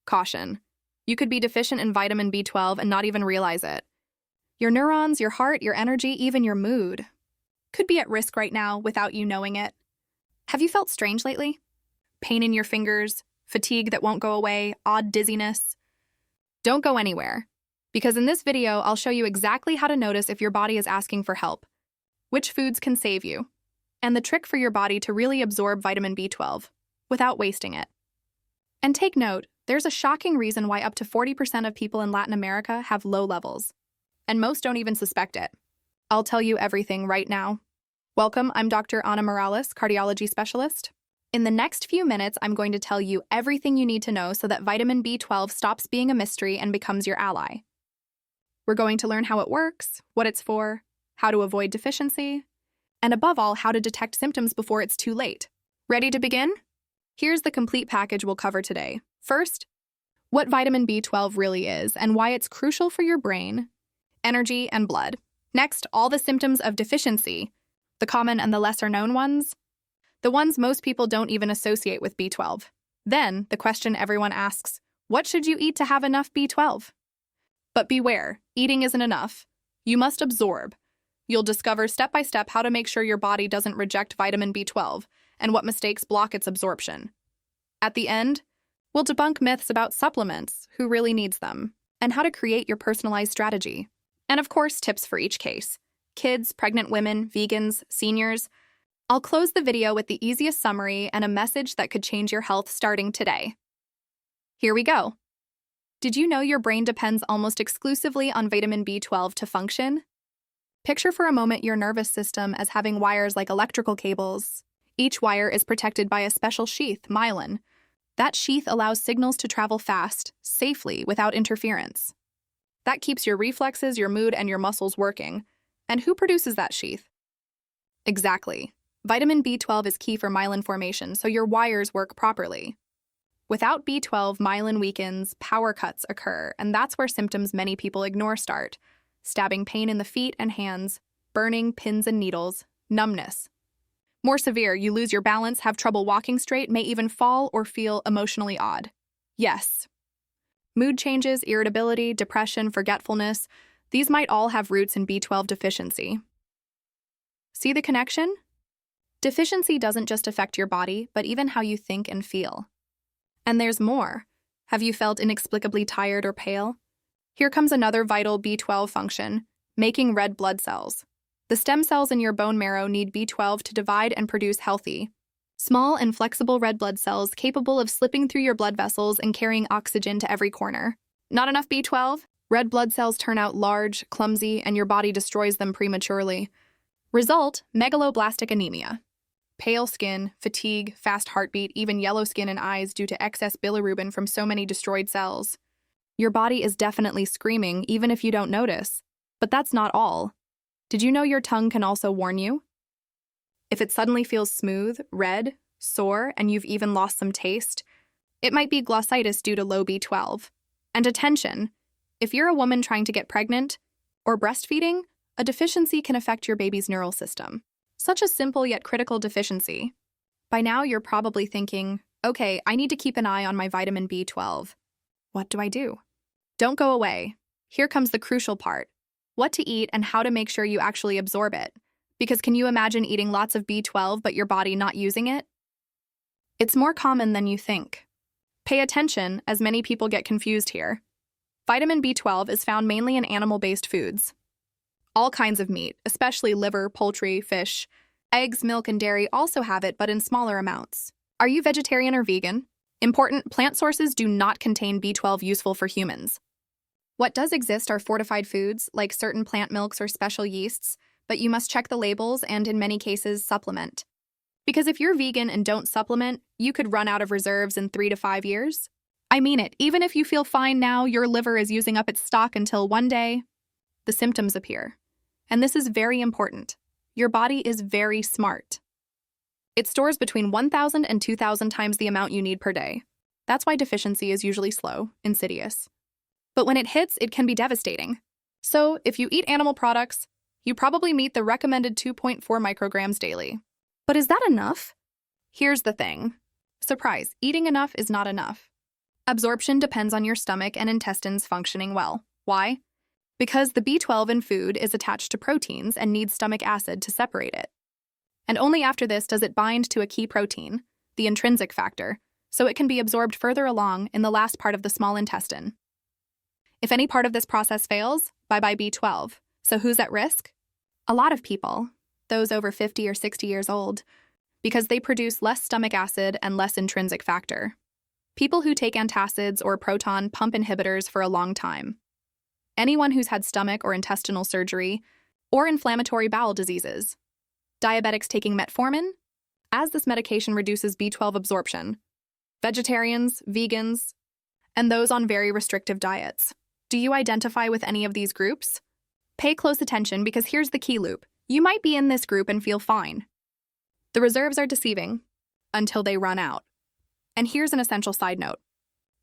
Caution. You could be deficient in vitamin B12 and not even realize it. Your neurons, your heart, your energy, even your mood could be at risk right now without you knowing it. Have you felt strange lately? Pain in your fingers, fatigue that won't go away, odd dizziness? Don't go anywhere, because in this video, I'll show you exactly how to notice if your body is asking for help, which foods can save you, and the trick for your body to really absorb vitamin B12 without wasting it. And take note, there's a shocking reason why up to 40% of people in Latin America have low levels, and most don't even suspect it. I'll tell you everything right now. Welcome, I'm Dr. Ana Morales, cardiology specialist. In the next few minutes, I'm going to tell you everything you need to know so that vitamin B12 stops being a mystery and becomes your ally. We're going to learn how it works, what it's for, how to avoid deficiency, and above all, how to detect symptoms before it's too late. Ready to begin? Here's the complete package we'll cover today. First, what vitamin B12 really is and why it's crucial for your brain, energy, and blood. Next, all the symptoms of deficiency, the common and the lesser-known ones, the ones most people don't even associate with B12. Then, the question everyone asks, what should you eat to have enough B12? But beware, eating isn't enough. You must absorb. You'll discover step-by-step how to make sure your body doesn't reject vitamin B12 and what mistakes block its absorption. At the end, we'll debunk myths about supplements, who really needs them, and how to create your personalized strategy. And of course, tips for each case. Kids, pregnant women, vegans, seniors. I'll close the video with the easiest summary and a message that could change your health starting today. Here we go. Did you know your brain depends almost exclusively on vitamin B12 to function? Picture for a moment your nervous system as having wires like electrical cables. Each wire is protected by a special sheath, myelin. That sheath allows signals to travel fast, safely, without interference. That keeps your reflexes, your mood, and your muscles working. And who produces that sheath? Exactly. Vitamin B12 is key for myelin formation, so your wires work properly. Without B12, myelin weakens, power cuts occur, and that's where symptoms many people ignore start. Stabbing pain in the feet and hands, burning, pins and needles, numbness. More severe, you lose your balance, have trouble walking straight, may even fall or feel emotionally odd. Yes. Mood changes, irritability, depression, forgetfulness, these might all have roots in B12 deficiency. See the connection? Deficiency doesn't just affect your body, but even how you think and feel. And there's more. Have you felt inexplicably tired or pale? Here comes another vital B12 function, making red blood cells. The stem cells in your bone marrow need B12 to divide and produce healthy, small and flexible red blood cells capable of slipping through your blood vessels and carrying oxygen to every corner. Not enough B12? Red blood cells turn out large, clumsy, and your body destroys them prematurely. Result, megaloblastic anemia. Pale skin, fatigue, fast heartbeat, even yellow skin and eyes due to excess bilirubin from so many destroyed cells. Your body is definitely screaming, even if you don't notice. But that's not all. Did you know your tongue can also warn you? If it suddenly feels smooth, red, sore, and you've even lost some taste, it might be glossitis due to low B12. And attention, if you're a woman trying to get pregnant or breastfeeding, a deficiency can affect your baby's neural system. Such a simple yet critical deficiency. By now, you're probably thinking, okay, I need to keep an eye on my vitamin B12. What do I do? Don't go away. Here comes the crucial part. What to eat and how to make sure you actually absorb it. Because can you imagine eating lots of B12 but your body not using it? It's more common than you think. Pay attention, as many people get confused here. Vitamin B12 is found mainly in animal-based foods. All kinds of meat, especially liver, poultry, fish, eggs, milk, and dairy also have it, but in smaller amounts. Are you vegetarian or vegan? Important, plant sources do not contain B12 useful for humans. What does exist are fortified foods, like certain plant milks or special yeasts, but you must check the labels and, in many cases, supplement. Because if you're vegan and don't supplement, you could run out of reserves in 3 to 5 years. I mean it, even if you feel fine now, your liver is using up its stock until one day, the symptoms appear. And this is very important. Your body is very smart. It stores between 1,000 and 2,000 times the amount you need per day. That's why deficiency is usually slow, insidious. But when it hits, it can be devastating. So, if you eat animal products, you probably meet the recommended 2.4 micrograms daily. But is that enough? Here's the thing. Surprise, eating enough is not enough. Absorption depends on your stomach and intestines functioning well. Why? Because the B12 in food is attached to proteins and needs stomach acid to separate it. And only after this does it bind to a key protein, the intrinsic factor, so it can be absorbed further along in the last part of the small intestine. If any part of this process fails, bye-bye B12. So who's at risk? A lot of people, those over 50 or 60 years old, because they produce less stomach acid and less intrinsic factor. People who take antacids or proton pump inhibitors for a long time. Anyone who's had stomach or intestinal surgery, or inflammatory bowel diseases. Diabetics taking metformin, as this medication reduces B12 absorption. Vegetarians, vegans, and those on very restrictive diets. Do you identify with any of these groups? Pay close attention because here's the key loop. You might be in this group and feel fine. The reserves are deceiving until they run out. And here's an essential side note.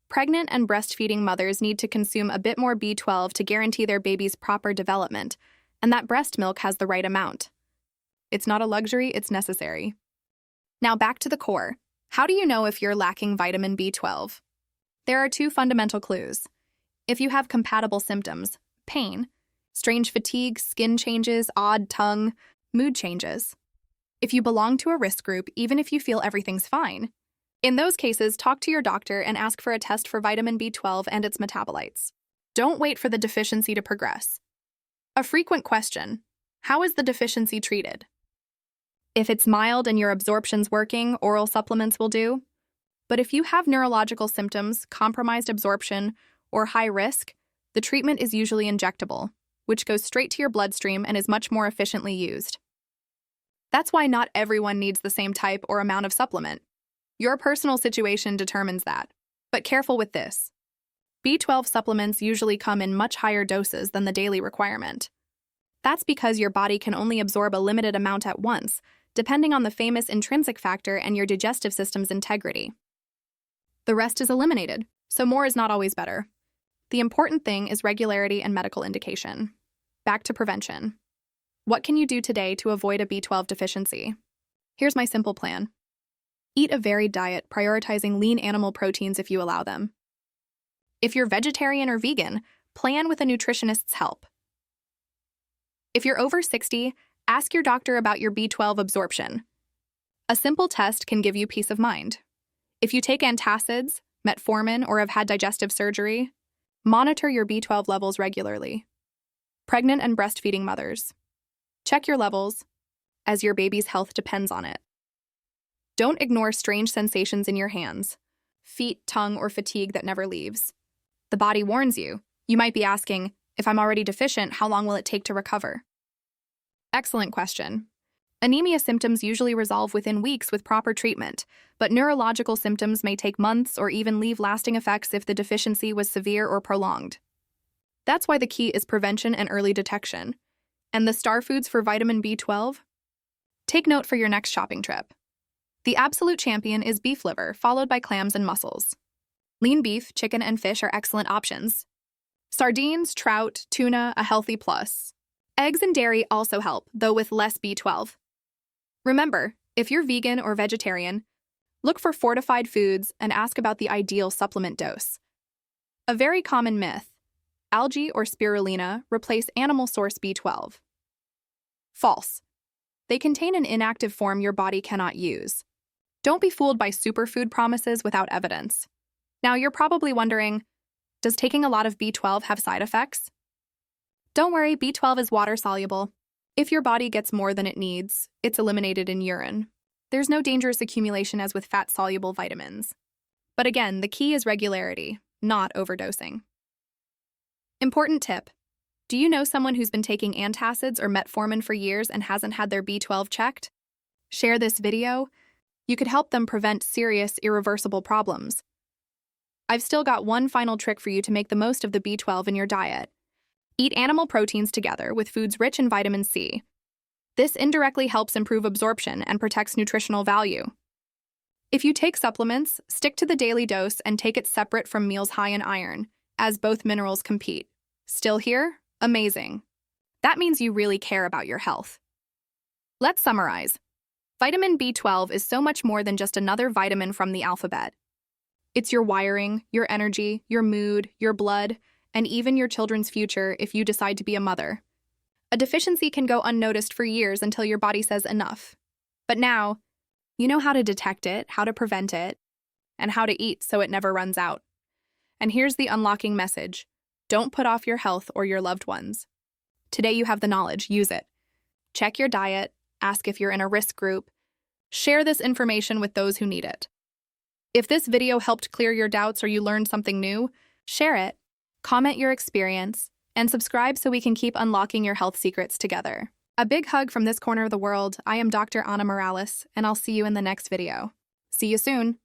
Pregnant and breastfeeding mothers need to consume a bit more B12 to guarantee their baby's proper development, and that breast milk has the right amount. It's not a luxury, it's necessary. Now back to the core. How do you know if you're lacking vitamin B12? There are two fundamental clues. If you have compatible symptoms, pain, strange fatigue, skin changes, odd tongue, mood changes. If you belong to a risk group, even if you feel everything's fine. In those cases, talk to your doctor and ask for a test for vitamin B12 and its metabolites. Don't wait for the deficiency to progress. A frequent question: how is the deficiency treated? If it's mild and your absorption's working, oral supplements will do. But if you have neurological symptoms, compromised absorption, or high risk, the treatment is usually injectable, which goes straight to your bloodstream and is much more efficiently used. That's why not everyone needs the same type or amount of supplement. Your personal situation determines that. But careful with this. B12 supplements usually come in much higher doses than the daily requirement. That's because your body can only absorb a limited amount at once, depending on the famous intrinsic factor and your digestive system's integrity. The rest is eliminated, so more is not always better. The important thing is regularity and medical indication. Back to prevention. What can you do today to avoid a B12 deficiency? Here's my simple plan. Eat a varied diet, prioritizing lean animal proteins if you allow them. If you're vegetarian or vegan, plan with a nutritionist's help. If you're over 60, ask your doctor about your B12 absorption. A simple test can give you peace of mind. If you take antacids, metformin, or have had digestive surgery, monitor your B12 levels regularly. Pregnant and breastfeeding mothers. Check your levels, as your baby's health depends on it. Don't ignore strange sensations in your hands, feet, tongue, or fatigue that never leaves. The body warns you. You might be asking, if I'm already deficient, how long will it take to recover? Excellent question. Anemia symptoms usually resolve within weeks with proper treatment, but neurological symptoms may take months or even leave lasting effects if the deficiency was severe or prolonged. That's why the key is prevention and early detection. And the star foods for vitamin B12? Take note for your next shopping trip. The absolute champion is beef liver, followed by clams and mussels. Lean beef, chicken, and fish are excellent options. Sardines, trout, tuna, a healthy plus. Eggs and dairy also help, though with less B12. Remember, if you're vegan or vegetarian, look for fortified foods and ask about the ideal supplement dose. A very common myth: algae or spirulina replace animal source B12. False. They contain an inactive form your body cannot use. Don't be fooled by superfood promises without evidence. Now you're probably wondering, does taking a lot of B12 have side effects? Don't worry, B12 is water-soluble. If your body gets more than it needs, it's eliminated in urine. There's no dangerous accumulation as with fat-soluble vitamins. But again, the key is regularity, not overdosing. Important tip. Do you know someone who's been taking antacids or metformin for years and hasn't had their B12 checked? Share this video. You could help them prevent serious, irreversible problems. I've still got one final trick for you to make the most of the B12 in your diet. Eat animal proteins together with foods rich in vitamin C. This indirectly helps improve absorption and protects nutritional value. If you take supplements, stick to the daily dose and take it separate from meals high in iron, as both minerals compete. Still here? Amazing. That means you really care about your health. Let's summarize. Vitamin B12 is so much more than just another vitamin from the alphabet. It's your wiring, your energy, your mood, your blood, and even your children's future if you decide to be a mother. A deficiency can go unnoticed for years until your body says enough. But now, you know how to detect it, how to prevent it, and how to eat so it never runs out. And here's the unlocking message. Don't put off your health or your loved ones. Today you have the knowledge, use it. Check your diet, ask if you're in a risk group. Share this information with those who need it. If this video helped clear your doubts or you learned something new, share it, comment your experience, and subscribe so we can keep unlocking your health secrets together. A big hug from this corner of the world. I am Dr. Ana Morales, and I'll see you in the next video. See you soon.